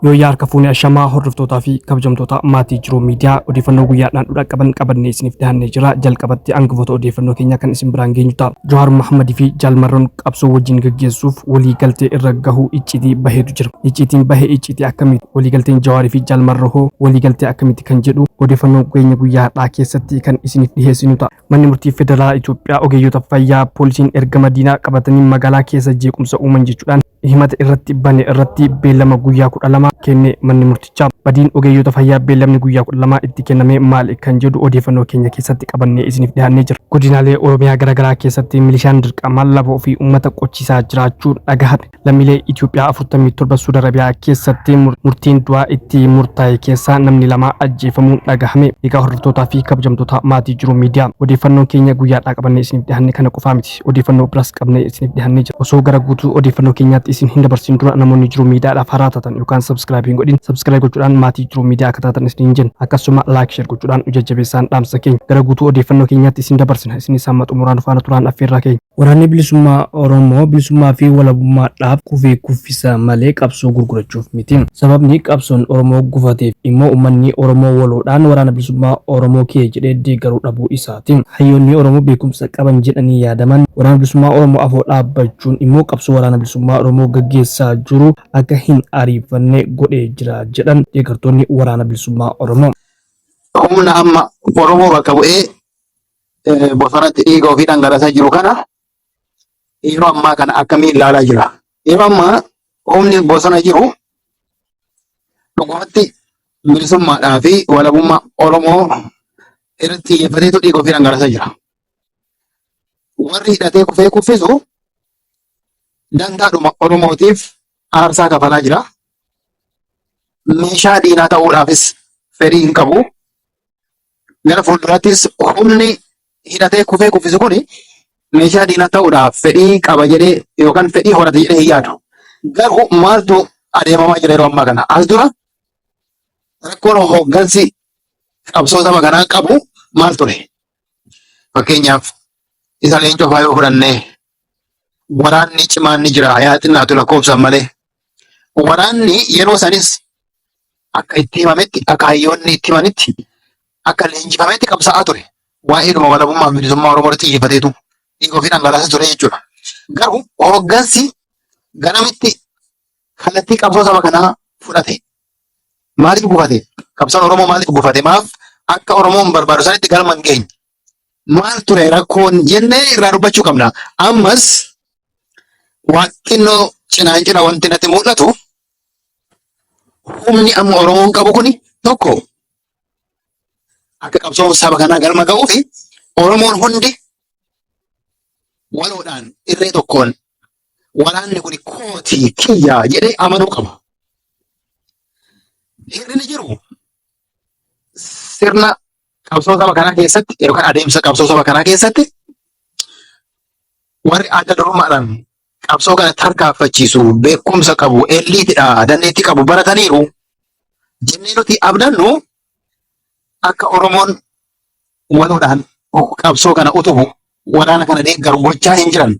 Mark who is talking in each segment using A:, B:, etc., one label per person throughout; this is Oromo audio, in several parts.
A: Yoo harka fuunee ashamaa hordoftoota fi kabajamtoota maatii Jiruu Miidiyaa odeeffannoo guyyaadhaan dhudha qaban qabannee isiniif dhiyaannee jira. Jalqabatti hangafoota odeeffannoo keenya kan isin biraan geenyu ta'a. Johaar Mohammed fi Jaalmarroon qabsoo wajjin gaggeessuuf walii galtee irra gahuu icciitii baheetu jira. Icciitiin bahee icciitii akkamiiti? Walii galteen Johaar fi Jaalmarroo walii galtee akkamiiti kan jedhu odeeffannoo keenya guyyaadhaa keessatti kan isiniif dhiyeessinu ta'a. Manni murtii federaalaa Itoophiyaa ogeeyyota fayyaa poolisiin erga Madiinaa qabatanii magaalaa keessa jeequmsa uuman jechuudhaan himata irratti bane irratti beellama guyyaa 12 kenne manni murtichaa. Badiin ogeeyyota fayyaa beellamni guyyaa 12 itti kenname maal kan jedhu odeeffannoo keenya keessatti qabannee isiniif dhiyaannee jira. Godinaalee Oromiyaa garaagaraa keessatti milishaan dirqamaan lafa ofii uummata qochiisaa jiraachuun dhagahame. Lammiilee Itoophiyaa 47 Suudi Arabiyaa keessatti murtiin du'aa itti murtaa'e keessaa namni 2 ajjeefamuun dhagahame. Egaa hordoftootaa fi kabajamtoota maatii Jiruu Miidiyaa odeeffannoo keenya guyyaadhaa qabannee isiniif dhiyaanne kana qofaa miti. Odeeffannoo biraas qabannee isiniif dhiyaannee jira. Osoo gara guutuu odeeffannoo keenyaatti isin hin dabarsin dura namoonni Jiruu Miidiyaadhaaf haaraa taatan yookaan subscribe hin godhin subscribe gochuudhaan maatii Jiruu Miidiyaa akka taatan isiniin jenna. Akkasuma like share gochuudhaan jajjabeessaan dhaamsa keenya gara guutuu odeeffannoo keenyaatti isin dabarsina. Isinis hamma xumuraan faana turaan affeerraa keenya. Waraanni bilisummaa Oromoo bilisummaa fi walabummaadhaaf kufee kuffisa malee qabsoo gurgurachuuf miti. Sababni qabsoon Oromoo gufateef immoo uummanni Oromoo waloodhaan waraana bilisummaa Oromoo kee jedhee deeggaruu dhabuu isaati. Hayyoonni Oromoo beekumsa qaban jedhanii yaadaman waraana bilisummaa Oromoo afoo dhaabbachuun immoo qabsoo waraana bilisummaa Oromoo gaggeessaa jiru akka hin ariifanne godhee jira jedhan deeggartoonni waraana bilisummaa Oromoo.
B: Humna amma Oromoo bakka bu'ee bosonatti dhiiga ofii dhangalaasaa jiru kana yeroo ammaa kana akkamiin ilaalaa jira? Yeroo ammaa humni bosona jiru dhugumatti bilisummaadhaa fi walabummaa Oromoo irratti xiyyeeffateetu dhiiga ofii dhangalaasaa jira. Warri hidhatee kufee kuffisu dandaadhuma Oromootiif aarsaa kafalaa jira. Meeshaa diinaa ta'uudhaafis fedhii hin qabu. Gara fuulduraattis humni hidhatee kufee kuffisu kuni meeshaa diinaa ta'uudhaaf fedhii qaba jedhee yookaan fedhii horate jedhee hin yaadu. Garuu maaltu adeemamaa jira yeroo ammaa kana? As dura rakkoon hooggansi qabsoo saba kanaa qabu maal ture? Fakkeenyaaf isa Leencoo fa'aa yoo fudhannee waraanni cimaan ni jira. Yaa xinnaatu lakkoofsaan malee. Waraanni yeroo sanis akka itti himametti akka hayyoonni itti himanitti akka leenjifametti qabsaa'aa ture. Waa'ee dhuma walabummaa fi bilisummaa Oromoo irratti xiyyeeffateetu dhiiga ofii dhangalaasaa ture jechuudha. Garuu hooggansi ganamitti kallattii qabsoo saba kanaa fudhate. Maaliif gufate? Qabsoon Oromoo maaliif gufate? Maaf akka Oromoon barbaadu sanitti galma hin geenye? Maal ture rakkoon jennee irraa dubbachuu qabna. Ammas xinnoo cinaan cina wanti natti mul'atu humni amma Oromoon qabu kuni tokko akka qabsoon saba kanaa galma ga'uu fi Oromoon hundi waloodhaan irree tokkoon waraanni kuni kootii kiyyaa jedhee amanuu qaba. Hirrina jiru sirna qabsoo saba kanaa keessatti yookaan adeemsa qabsoo saba kanaa keessatti warri adda durummaadhaan qabsoo kana tarkaanfachiisu beekumsa qabu, eliitidha, dandeettii qabu, barataniiru jennee nuti abdannu akka Oromoon waloodhaan qabsoo kana utubu waraana kana deeggaru gochaa hin jiran.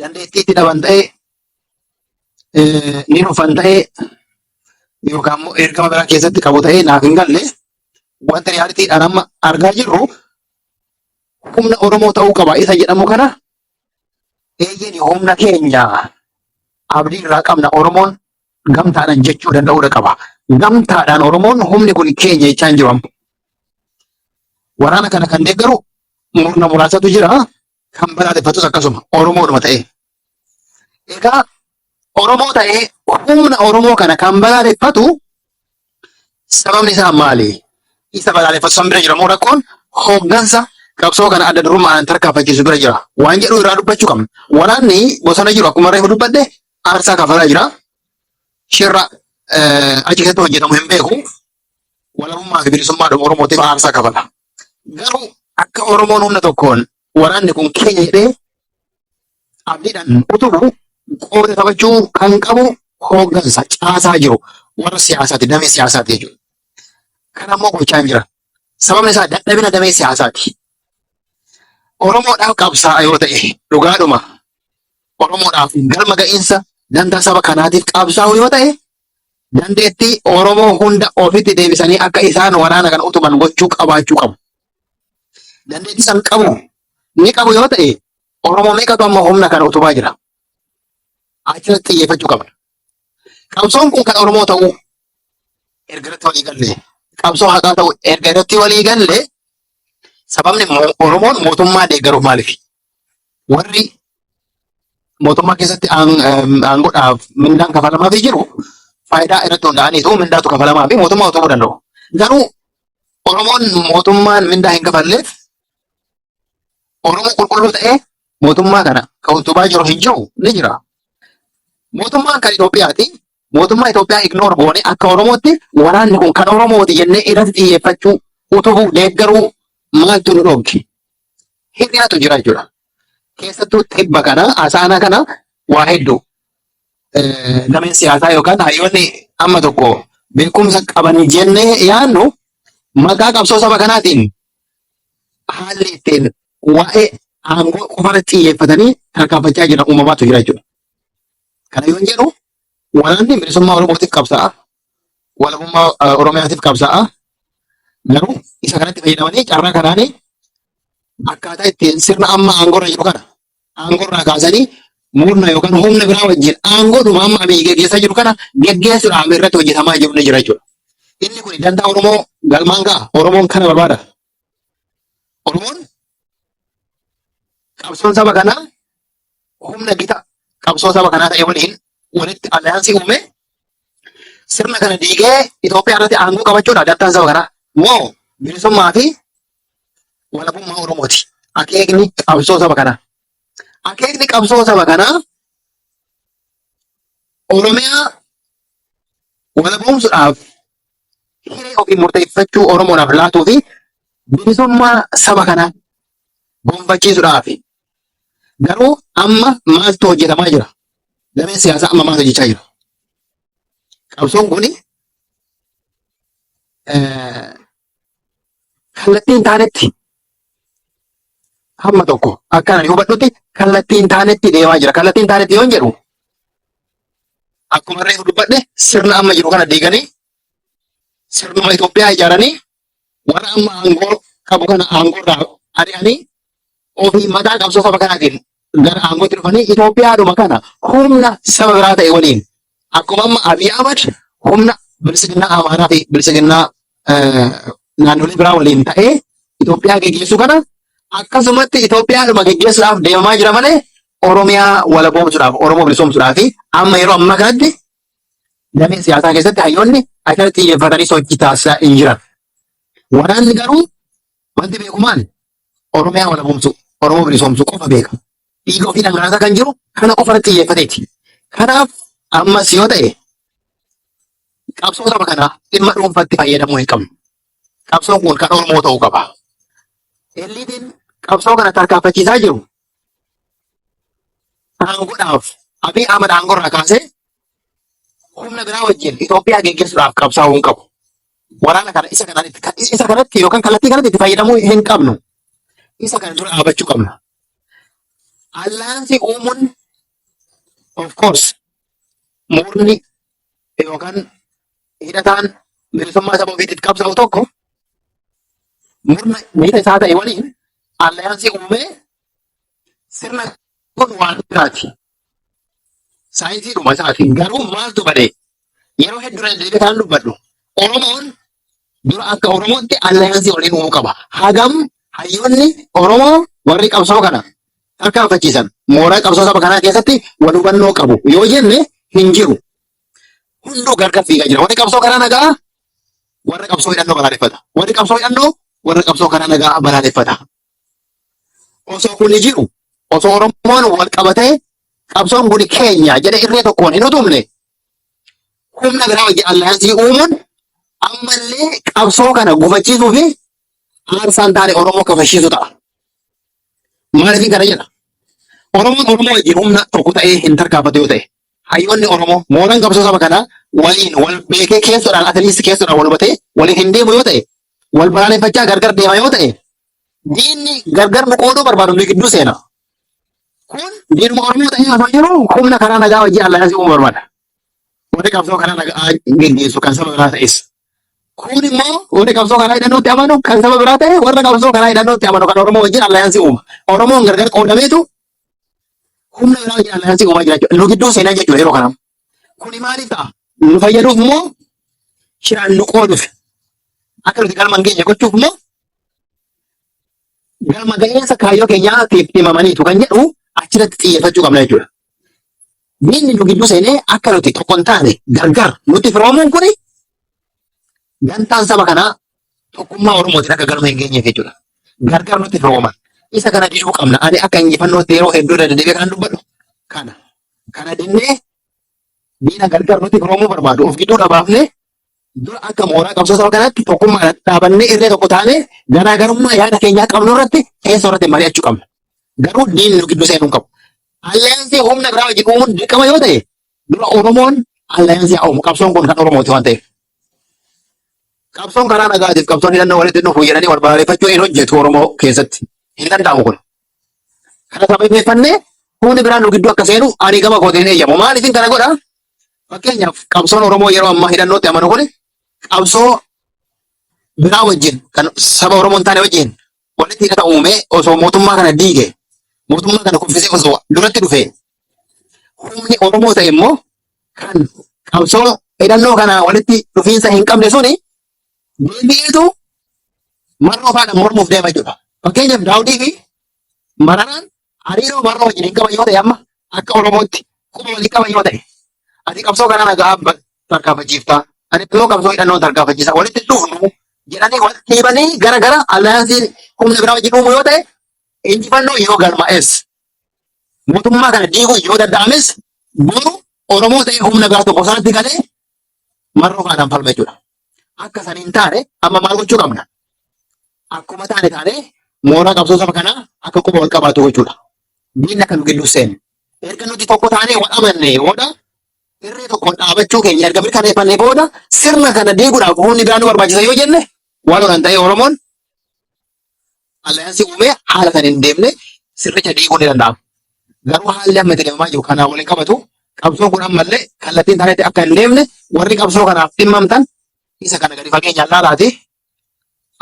B: Dandeettii itti dhaban ta'ee ni dhufan ta'ee yookaan immoo ergama biraa keessatti qabu ta'ee naaf hin galle wanti riyaaliitiidhaan amma argaa jirru humna Oromoo ta'uu qaba isa jedhamu kana eeyyeen humna keenya abdii irraa qabna Oromoon gamtaadhaan jechuu danda'uudha qaba. Gamtaadhaan Oromoon humni kun keenya jechaa hin jiru. Waraana kana kan deeggaru murna muraasatu jira. Kan balaaleffatus akkasuma Oromoodhuma ta'e. Egaa Oromoo ta'ee humna Oromoo kana kan balaaleffatu sababni isaa maali? Isa balaaleffatu san bira jira moo rakkoon hooggansa qabsoo kana adda durummaadhaan tarkaanfachiisu bira jira? Waan jedhu irraa dubbachuu qabna. Waraanni bosona jiru akkuma reefu dubbadde aarsaa kafalaa jira. Shirra achi keessatti hojjetamu hin beeku. Walabummaa fi bilisummaadhuma Oromootiif aarsaa kafala. Garuu akka Oromoon humna tokkoon waraanni kun keenya jedhee abdiidhaan utubu qooda taphachuu kan qabu hooggansa caasaa jiru warra siyaasaati, damee siyaasaati jechuudha. Kan ammoo gochaa hin jiran. Sababni isaa dadhabina damee siyaasaati. Oromoodhaaf qabsaa'a yoo ta'e dhugaadhuma Oromoodhaaf galma ga'iinsa dantaa saba kanaatiif qabsaa'u yoo ta'e dandeettii Oromoo hunda ofitti deebisanii akka isaan waraana kana utuban gochuu qabaachuu qabu. Dandeettii san qabu ni qabu yoo ta'e Oromoo meeqatu amma humna kana utubaa jira? Achirratti xiyyeeffachuu qabna. Qabsoon kun kan Oromoo ta'uu erga irratti walii galle, qabsoo haqaa ta'uu erga irratti walii galle, sababni Oromoon mootummaa deeggaruuf maaliif? Warri mootummaa keessatti aangoodhaaf mindaan kafalamaa fi jiru faayidaa irratti hundaa'aniitu mindaatu kafalamaa fi mootummaa utubuu danda'u. Garuu Oromoon mootummaan mindaa hin kafalleef Oromoo qulqulluu ta'ee mootummaa kana kan utubaa jiru hin jiru ni jira. Mootummaan kan Itoophiyaati. Mootummaa Itoophiyaa ignoor goone akka Oromootti waraanni kun kan Oromooti jennee irratti xiyyeeffachuu, utubuu, deeggaruu maaltu nu dhooge? Hir'inatu jira jechuudha. Keessattuu tibba kana, asaana kana waa hedduu dameen siyaasaa yookaan hayyoonni amma tokko beekumsa qaban jennee yaadnu maqaa qabsoo saba kanaatiin haalli ittiin waa'ee aangoo qofarratti xiyyeeffatanii tarkaanfachaa jiran uumamaatu jira jechuudha. Kana yoo jedhu waraanni bilisummaa Oromootiif qabsa'a, walabummaa Oromiyaatiif qabsa'a. Garuu isa kanatti fayyadamanii carraa kanaanii akkaataa ittiin sirna amma aangoorra jiru kana aangoorraa kaasanii murna yookaan humna biraa wajjin aangoodhuma amma amii geggeessaa jiru kana geggeessuudhaaf irratti hojjetamaa jiru ni jira jechuudha. Inni kun danda'a Oromoo galmaan ga'a. Oromoon kana barbaada. Oromoon qabsoon saba kanaa humna gita qabsoo saba kanaa ta'e waliin walitti aliyaansii uume sirna kana diigee Itoophiyaa irratti aangoo qabachuudha dantaan saba kanaa. Moo bilisummaa fi walabummaa Oromooti. Akeekni qabsoo saba kanaa. Akeekni qabsoo saba kanaa Oromiyaa walaboomsuudhaaf hiree ofii murteeffachuu Oromoodhaaf laatuu fi bilisummaa saba kanaa gonfachiisuudhaaf. Garuu amma maaltu hojjetamaa jira? Dameen siyaasaa amma maaltu hojjechaa jira? Qabsoon kuni kallattiin taanetti hamma tokko akka ani hubadhutti kallattiin taanetti deemaa jira. Kallattiin taanetti yoo jedhu akkuma reefu dubbadhe sirna amma jiru kana diiganii sirnuma Itoophiyaa ijaaranii warra amma aangoo qabu kana aangoorraa ari'anii ofii mataa qabsoo saba kanaatiin gara aangootti dhufanii Itoophiyaadhuma kana humna saba biraa ta'e waliin akkuma amma Abiy Ahmad humna bilisiginnaa Amaaraa fi bilisiginnaa naannolee biraa waliin ta'ee Itoophiyaa geggeessu kana akkasumatti Itoophiyaadhuma geggeessuudhaaf deemamaa jira malee Oromiyaa walaboomsuudhaaf, Oromoo bilisoomsuudhaaf amma yeroo ammaa kanatti damee siyaasaa keessatti hayyoonni akkasitti xiyyeeffatanii sochii taasisaa hin jiran. Waraanni garuu wanti beeku maali? Oromiyaa walaboomsu, Oromoo bilisoomsu qofa beeka. Dhiiga ofii dhangalaasaa kan jiru kana qofa irratti xiyyeeffateeti. Kanaaf ammas yoo ta'e qabsoo saba kanaa dhimma dhuunfaatti fayyadamuu hin qabnu. Qabsoon kun kan Oromoo ta'uu qaba. Eliitiin qabsoo kana tarkaanfachiisaa jiru aangoodhaaf Abiy Ahmad aangoorraa kaasee humna biraa wajjin Itoophiyaa geggeessuudhaaf qabsaa'uu hin qabu. Waraana kana isa kanatti yookaan kallattii kanatti itti fayyadamuu hin qabnu. Isa kana dura dhaabachuu qabna. Allaansii uumuun of course murni yookaan hidhataan bilisummaa saba ofiitiif qabsaa'u tokko murna miita isaa ta'e waliin allaansii uumee sirna kun waan biraati. Saayinsiidhuma isaati. Garuu maaltu badee yeroo hedduu deebi'ee kan dubbadhu Oromoon dura akka Oromootti allaansii waliin uumuu qaba. Hagam hayyoonni Oromoo warri qabsoo kana tarkaanfachiisan mooraa qabsoo saba kanaa keessatti wal hubannoo qabu yoo jenne hin jiru. Hunduu gargar fiigaa jira. Warri qabsoo karaa nagaa warra qabsoo hidhannoo balaaleffata. Warri qabsoo hidhannoo warra qabsoo karaa nagaa balaaleffata. Osoo kun jiru osoo Oromoon wal qabatee qabsoon kun keenya jedhee irree tokkoon hin utumne humna biraa wajjin allaansii uumuun ammallee qabsoo kana gufachiisuu fi aarsaan taane Oromoo kafashiisu ta'a. Maaliif kana jedha? Oromoon Oromoo wajjin humna tokko ta'ee hin tarkaanfatu yoo ta'e hayyoonni Oromoo mooraan qabsoo saba kanaa waliin wal beekee keessoodhaan ataliistii keessoodhaan wal hubatee waliin hin deemu yoo ta'e wal balaaleffachaa gargar deema yoo ta'e diinni gargar nu qooduu barbaadu nu gidduu seena. Kun diinuma Oromoo ta'ee osoo jiru humna karaa nagaa wajjin allaansii uumuu barbaada. warri qabsoo kana nagaa geggeessu kan saba biraa ta'es. Kun immoo warri qabsoo karaa hidhannootti amanu kan saba biraa ta'e warra qabsoo karaa hidhannootti amanu kan Oromoo wajjin allaayansii uuma. Oromoon gargar qoodameetu humna biraa wajjin allaayansii uumaa jira jechuudha. Nu gidduu seenaa jechuudha yeroo kana. Kuni maaliif ta'a? Nu fayyaduuf immoo shiraan nu qooduuf. Akka nuti galma hin geenye gochuuf immoo galma ga'eessa kaayyoo keenyaatiif himamaniitu kan jedhu achirratti xiyyeeffachuu qabna jechuudha. Diinni nu gidduu seenee akka nuti tokko hin taane gargar nuti firoomuun kuni gantaan saba kanaa tokkummaa Oromootiin akka galma hin geenyeef jechuudha. Gargar nuti firooman. Isa kana diduu qabna. Ani akka injifannootti yeroo hedduu deddeebi'ee kan dubbadhu kana. Kana dinnee diina gargar nuti firoomuu barbaadu of gidduu dhabaafnee dura akka mooraa qabsoo saba kanaatti tokkummaa dhaabannee irree tokko taanee garaagarummaa yaada keenyaa qabnu irratti keessa irratti mari'achuu qabna. Garuu diinni nu gidduu seenuu hin qabu. Allaayansii humna biraa wajjin uumuun dirqama yoo ta'e dura Oromoon allaayansii haa uumu. Qabsoon kun kan Oromooti waan ta'eef. Qabsoon karaa nagaatiif qabsoon hidhannoo walitti dhufu jedhanii wal balaaleffachuu hin hojjetu Oromoo keessatti. Hin danda'amu kun. Kana sababeeffannee humni biraan nu gidduu akka seenu ani gama kootiin eeyyamu. Maaliifin kana godha? Fakkeenyaaf qabsoon Oromoo yeroo ammaa hidhannootti amanu kun qabsoo biraa wajjin kan saba Oromoo hin taane wajjin walitti hidhata uumee osoo mootummaa kana diige mootummaa kana kuffisee osoo duratti dhufe humni Oromoo ta'e immoo kan qabsoo hidhannoo kana walitti dhufiinsa hin qabne suni deebi'eetu marroo faana mormuuf deema jechuudha. Fakkeenyaaf Daawudii fi Mararaan hariiroo marroo wajjin hin qaban yoo ta'e amma akka Oromootti quba walii qaban yoo ta'e ati qabsoo kana nagaa tarkaanfachiiftaa ani immoo qabsoo hidhannoo tarkaanfachiisa walitti dhufnu jedhanii walitti hibanii gara allaayansiin humna biraa wajjin uumu yoo ta'e injifannoo yoo galmaa'es mootummaa kana diiguu yoo danda'ames boru Oromoo ta'e humna biraa tokko sanatti galee marroo faanaan falma jechuudha. Akka saniin taane amma maal gochuu qabna? Akkuma taane mooraa qabsoo saba kanaa akka quba wal qabaatu gochuudha. Diinni akka nu gidduu seenu. Erga nuti tokko taanee wal amanne booda irree tokkoon dhaabachuu keenya erga mirkaneeffannee booda sirna kana diiguudhaaf humni biraa nu barbaachisa yoo jenne waan olaan ta'e Oromoon allaayansii uumee haala kan hin deemne sirricha diiguu ni danda'ama. Garuu haalli amma itti deemamaa jiru kanaan waliin qabatu qabsoon kun ammallee kallattiin taanetti akka hin deemne warri qabsoo kanaaf dhimmamtan isa kana gadi fageenyaan laalaati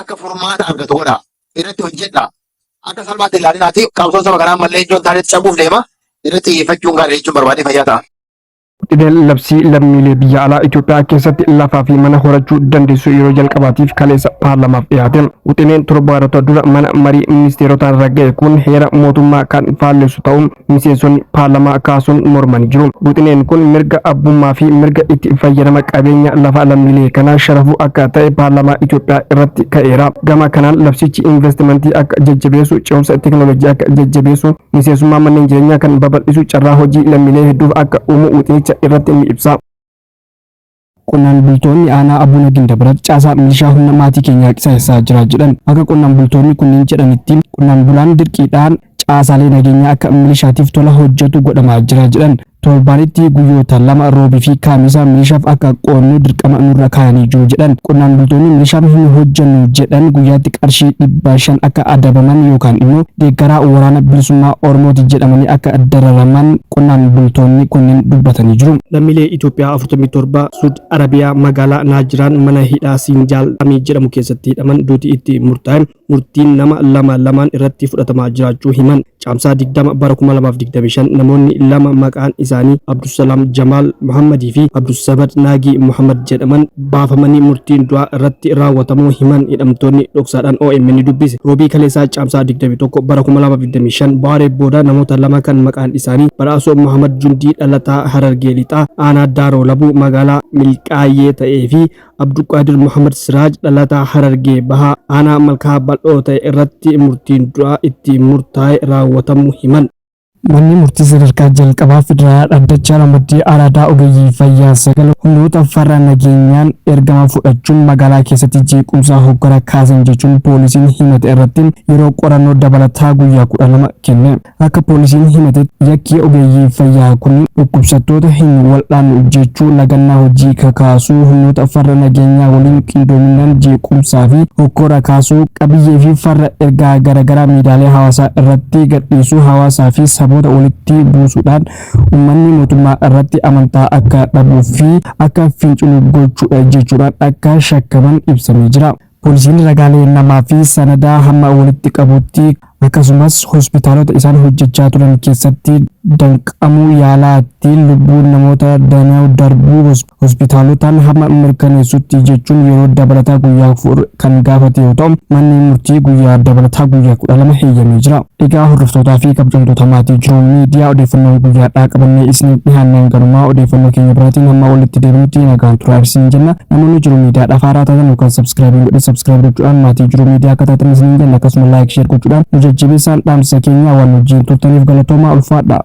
B: akka furmaata argatu godha irratti hojjedha akka salphaatti ilaalinaati qabsoon saba kanaa ammallee ijoon taanetti cabuuf deema irratti xiyyeeffachuun gaarii jechuun barbaadee fayyaa ta'a.
A: Wixineen labsii lammiilee biyya alaa Itoophiyaa keessatti lafaa fi mana horachuu dandeessu yeroo jalqabaatiif kaleessa paarlamaaf dhiyaate. Wixineen torbaanota dura mana marii ministeerotaan irra ga'e kun heera mootummaa kan faallessu ta'uun miseensonni paarlamaa kaasuun mormanii jiru. Wixineen kun mirga abbummaa fi mirga itti fayyadama qabeenya lafa lammiilee kanaa sharafuu akka ta'e paarlamaa Itoophiyaa irratti ka'eera. Gama kanaan labsichi investimentii akka jajjabeessu, ce'umsa teekinooloojii akka jajjabeessu, miseensummaa manneen jireenyaa kan babal'isu, carraa hojii lammiilee hedduuf akka uumu wixinicha irratti ni ibsa. Qonnaan bultoonni aanaa Abuuna Gindabarat caasaa milishaa humna maatii keenyaa qisaasaa jira jedhan. Akka qonnaan bultoonni kunniin jedhanitti qonnaan bulaan dirqiidhaan caasaalee nageenyaa akka milishaatiif tola hojjetu godhamaa jira jedhan. Torbaanitti guyyoota lama roobii fi kaamisaa milishaaf akka qoonnu dirqama nurra kaa'anii jiru jedhan. Qonnaan bultoonni milishaan hin hojjennu jedhan guyyaatti qarshii 500 akka adabaman yookaan immoo deeggaraa waraana bilisummaa Oromooti jedhamanii akka dararaman qonnaan bultoonni kunniin dubbatanii jiru. Lammiilee Itoophiyaa 47 Suud Arabiyaa magaalaa Naajiraan mana hidhaa Siinjaal Amii jedhamu keessatti hidhaman duuti itti murtaa'e. Murtiin nama lamaan irratti fudhatamaa jiraachuu himan. Caamsaa 20 bara 2025 namoonni lama maqaan isaanii Abdusalaam Jamaal Muhammadii fi Abdusabad Naagii Muhammad jedhaman baafamanii murtiin du'aa irratti raawwatamuu himan. Hidhamtoonni dhoksaadhaan OMN dubbise. Roobii kaleessaa caamsaa 21 bara 2025 baaree booda namoota lama kan maqaan isaanii Badhaasoo Muhammad Jundii dhalataa Harargee Lixaa aanaa Daaroo Labuu magaalaa Milqaayyee ta'ee fi Abduqaadir Muhammad Siraaj dhalataa Harargee Bahaa aanaa Malkaa bal'oo ta'e irratti murtiin du'aa itti murtaa'e raawwatamuu himan. Manni murtii sadarkaa jalqabaa federaalaa dhaddachaa Ramaddii Araadaa Ogeeyyii Fayyaa Sagal humnoota farra nageenyaan ergama fudhachuun magaalaa keessatti jeequmsa hoggara kaasan jechuun poolisiin himate irratti yeroo qorannoo dabalataa guyyaa 12 kenne. Akka poolisiin himate yakki ogeeyyii fayyaa kun dhukkubsattoota hin wal'aanu jechuu lagannaa hojii kakaasuu humnoota farra nageenyaa waliin qindoominaan jeequmsaa fi hoggara kaasuu qabiyyee fi farra ergaa garaagaraa miidiyaalee hawaasaa irratti gadhiisuu hawaasaa fi saba saboota walitti buusuudhaan uummanni mootummaa irratti amantaa akka dhabuu fi akka fincilu gochuudha jechuudhaan akka shakkaman ibsamee jira. Poolisiin ragaalee namaa fi sanadaa hamma walitti qabutti akkasumas hospitaalota isaan hojjechaa turan keessatti danqamuu yaalaatti lubbuun namoota danuu darbuu hospitaalotaan hamma mirkaneessutti jechuun yeroo dabalataa guyyaa 4 kan gaafate yoo ta'u manni murtii guyyaa dabalataa guyyaa 12 heeyyamee jira. Egaa hordoftootaa fi kabajamtoota maatii Jiruu Miidiyaa odeeffannoo guyyaadhaa qabannee isiniif dhiyaanneen garumaa odeeffannoo keenya biraatiin hamma walitti deebinutti nagaan turaa isin jenna. Namoonni Jiruu Miidiyaadhaaf haaraa taatan yookaan subscribe gochuudhaan maatii Jiruu Miidiyaa akka taatan isin jenna. Akkasuma like share gochuudhaan jajjabeessaan dhaamsa keenya waan wajjin turtaniif galatoomaa ulfaadha.